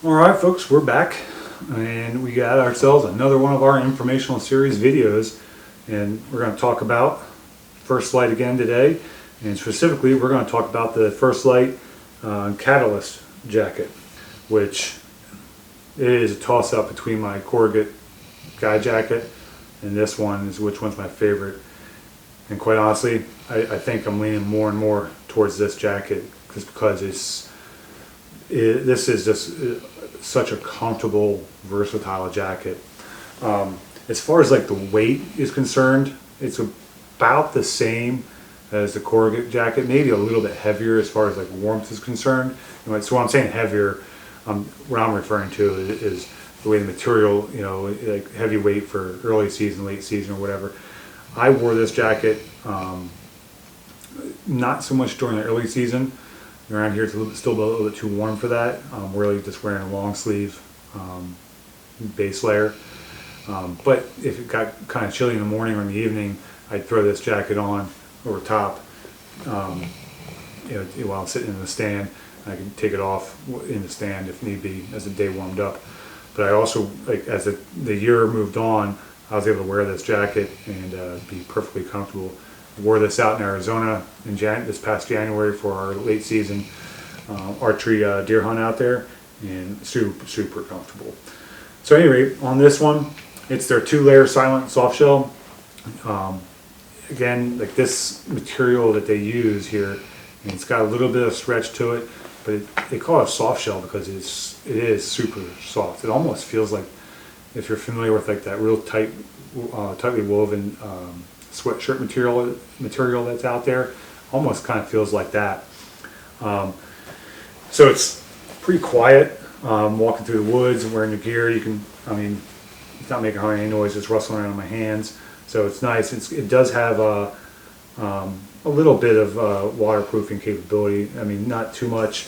Alright folks, we're back and we got ourselves another one of our informational series videos, and we're going to talk about Firstlite again today, and specifically we're going to talk about the Firstlite Catalyst jacket, which is a toss-up between my corrugate guy jacket and this one, is which one's my favorite. And quite honestly, I think I'm leaning more and more towards this jacket just because this is just such a comfortable, versatile jacket. As far as like the weight is concerned, it's about the same as the corrugate jacket, maybe a little bit heavier as far as like warmth is concerned. So when I'm saying heavier, what I'm referring to is the way the material, like heavy weight for early season, late season, or whatever. I wore this jacket not so much during the early season. Around here it's still a little bit too warm for that. I'm really just wearing a long sleeve base layer. But if it got kind of chilly in the morning or in the evening, I'd throw this jacket on over top while I'm sitting in the stand. I can take it off in the stand if need be as the day warmed up. But I also, like, as the year moved on, I was able to wear this jacket and be perfectly comfortable. I wore this out in Arizona in this past January for our late season archery deer hunt out there, and super comfortable. So anyway, on this one, it's their 2-layer silent soft shell. Again, like this material that they use here, and it's got a little bit of stretch to it, but they call it soft shell because it is super soft. It almost feels like, if you're familiar with like that real tightly woven sweatshirt material that's out there, almost kind of feels like that. So it's pretty quiet. Walking through the woods and wearing the gear, it's not making hardly any noise, just rustling around in my hands. So it's nice. It does have a little bit of waterproofing capability. I mean, not too much.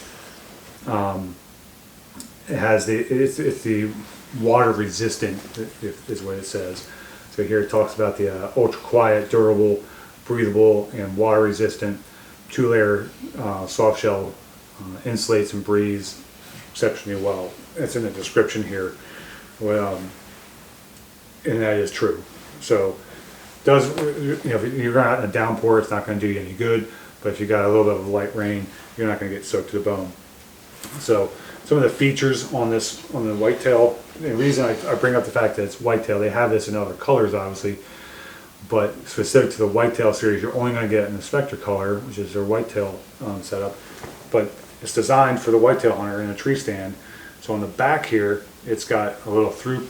It's the water resistant is what it says. So here it talks about the ultra quiet, durable, breathable, and water resistant 2-layer soft shell insulates and breathes exceptionally well. It's in the description here. Well, and that is true. So if you're out in a downpour, it's not going to do you any good. But if you got a little bit of light rain, you're not going to get soaked to the bone. So some of the features on the Whitetail, the reason I bring up the fact that it's Whitetail, they have this in other colors obviously, but specific to the Whitetail series, you're only going to get it in the Specter color, which is their Whitetail setup. But it's designed for the whitetail hunter in a tree stand. So on the back here, it's got a little through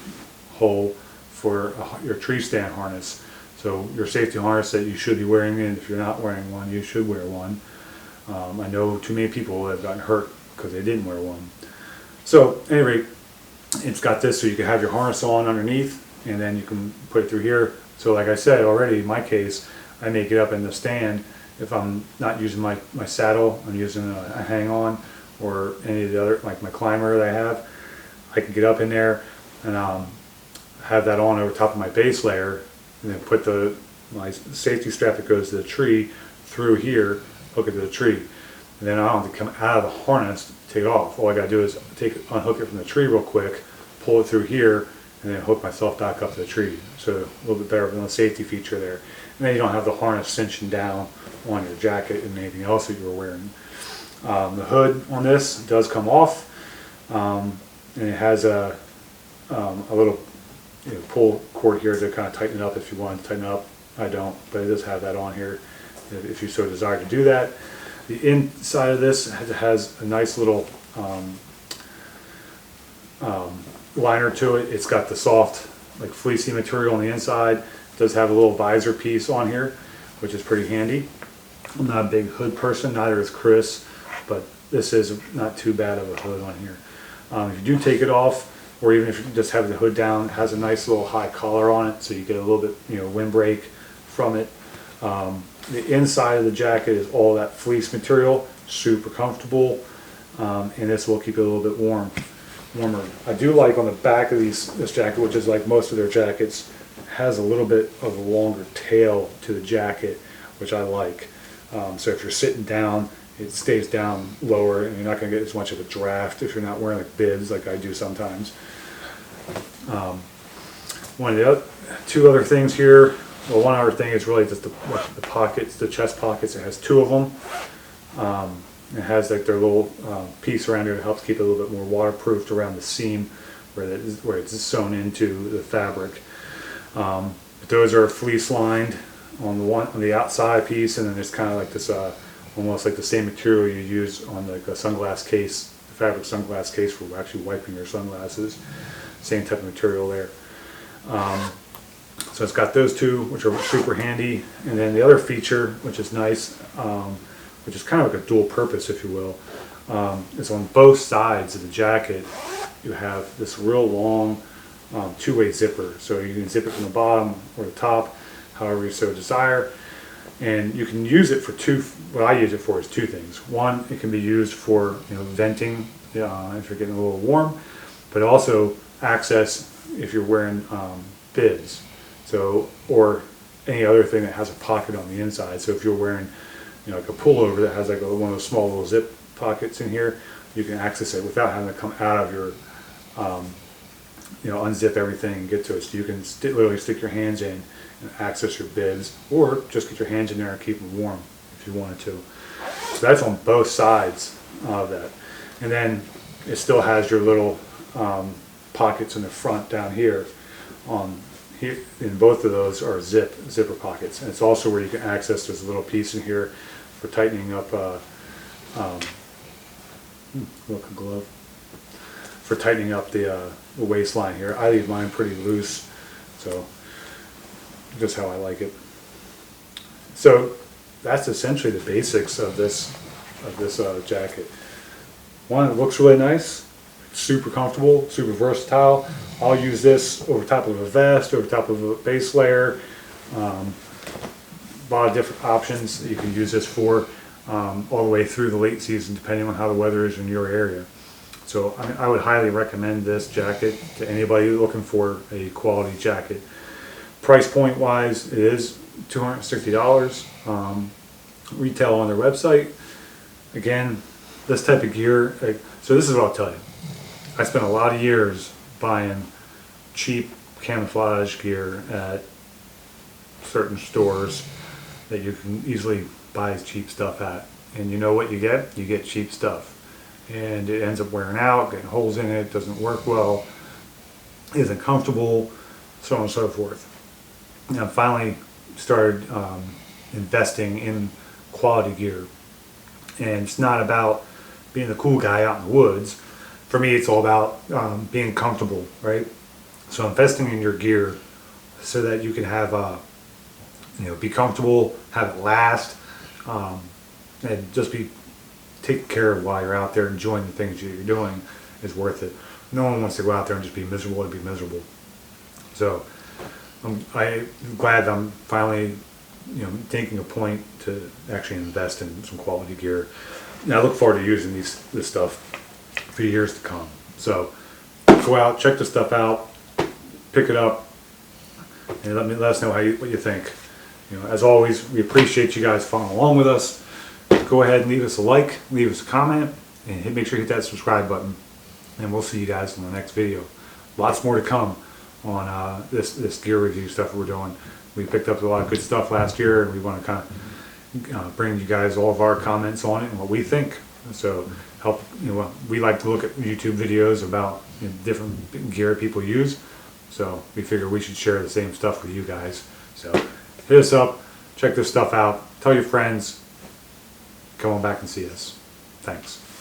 hole for your tree stand harness. So your safety harness that you should be wearing, and if you're not wearing one, you should wear one. I know too many people have gotten hurt because they didn't wear one. So at any rate, it's got this so you can have your harness on underneath, and then you can put it through here. So like I said already, in my case, I may get up in the stand. If I'm not using my saddle, I'm using a hang-on or any of the other, like my climber that I have, I can get up in there and have that on over top of my base layer, and then put my safety strap that goes to the tree through here, hook it to the tree. And then I don't have to come out of the harness to take it off. All I got to do is unhook it from the tree real quick, pull it through here, and then hook myself back up to the tree. So a little bit better than a safety feature there. And then you don't have the harness cinching down on your jacket and anything else that you were wearing. The hood on this does come off, and it has a little pull cord here to kind of tighten it up if you want to tighten it up. I don't, but it does have that on here if you so desire to do that. The inside of this has a nice little liner to it. It's got the soft, like fleecy material on the inside. It does have a little visor piece on here, which is pretty handy. I'm not a big hood person, neither is Chris, but this is not too bad of a hood on here. If you do take it off, or even if you just have the hood down, it has a nice little high collar on it, so you get a little bit, windbreak from it. The inside of the jacket is all that fleece material, super comfortable, and this will keep it a little bit warmer. I do like on the back of this jacket, which is like most of their jackets, has a little bit of a longer tail to the jacket, which I like. So if you're sitting down it stays down lower, and you're not going to get as much of a draft if you're not wearing like bibs like I do sometimes. One of the two other things here, well, one other thing is really just the pockets, the chest pockets. It has two of them. It has like their little piece around here that helps keep it a little bit more waterproofed around the seam where it's sewn into the fabric. But those are fleece lined on the outside piece, and then there's kind of like this almost like the same material you use on like a sunglass case, the fabric sunglass case for actually wiping your sunglasses. Same type of material there. So it's got those two, which are super handy, and then the other feature, which is nice, which is kind of like a dual purpose, if you will, is on both sides of the jacket you have this real long two-way zipper. So you can zip it from the bottom or the top, however you so desire, and you can use it for what I use it for is two things. One, it can be used for venting if you're getting a little warm, but also access if you're wearing bibs, or any other thing that has a pocket on the inside. So if you're wearing like a pullover that has like one of those small little zip pockets in here, you can access it without having to come out of your unzip everything and get to it. So you can literally stick your hands in and access your bibs, or just get your hands in there and keep them warm if you wanted to. So that's on both sides of that. And then it still has your little pockets in the front down here. Here, in both of those are zipper pockets, and it's also where you can access. There's a little piece in here for tightening up. Look, a glove for tightening up the waistline here. I leave mine pretty loose, so just how I like it. So that's essentially the basics of this jacket. One, it looks really nice. Super comfortable, super versatile. I'll use this over top of a vest, over top of a base layer. A lot of different options that you can use this for all the way through the late season, depending on how the weather is in your area. So I would highly recommend this jacket to anybody looking for a quality jacket. Price point wise, it is $260. Retail on their website. Again, this type of gear, so this is what I'll tell you. I spent a lot of years buying cheap camouflage gear at certain stores that you can easily buy cheap stuff at. And you know what you get? You get cheap stuff. And it ends up wearing out, getting holes in it, doesn't work well, isn't comfortable, so on and so forth. And I finally started investing in quality gear. And it's not about being the cool guy out in the woods. For me, it's all about being comfortable, right? So investing in your gear so that you can have, be comfortable, have it last, and just be taken care of while you're out there enjoying the things you're doing is worth it. No one wants to go out there and just be miserable and be miserable. So I'm glad that I'm finally, taking a point to actually invest in some quality gear. And I look forward to using this stuff for years to come. So go out, check this stuff out, pick it up, and let us know what you think. As always, we appreciate you guys following along with us. Go ahead and leave us a like, leave us a comment, and make sure you hit that subscribe button. And we'll see you guys in the next video. Lots more to come on this gear review stuff we're doing. We picked up a lot of good stuff last year, and we want to kind of bring you guys all of our comments on it and what we think. So we like to look at YouTube videos about different gear people use. So we figure we should share the same stuff with you guys. So hit us up, check this stuff out, tell your friends, come on back and see us. Thanks.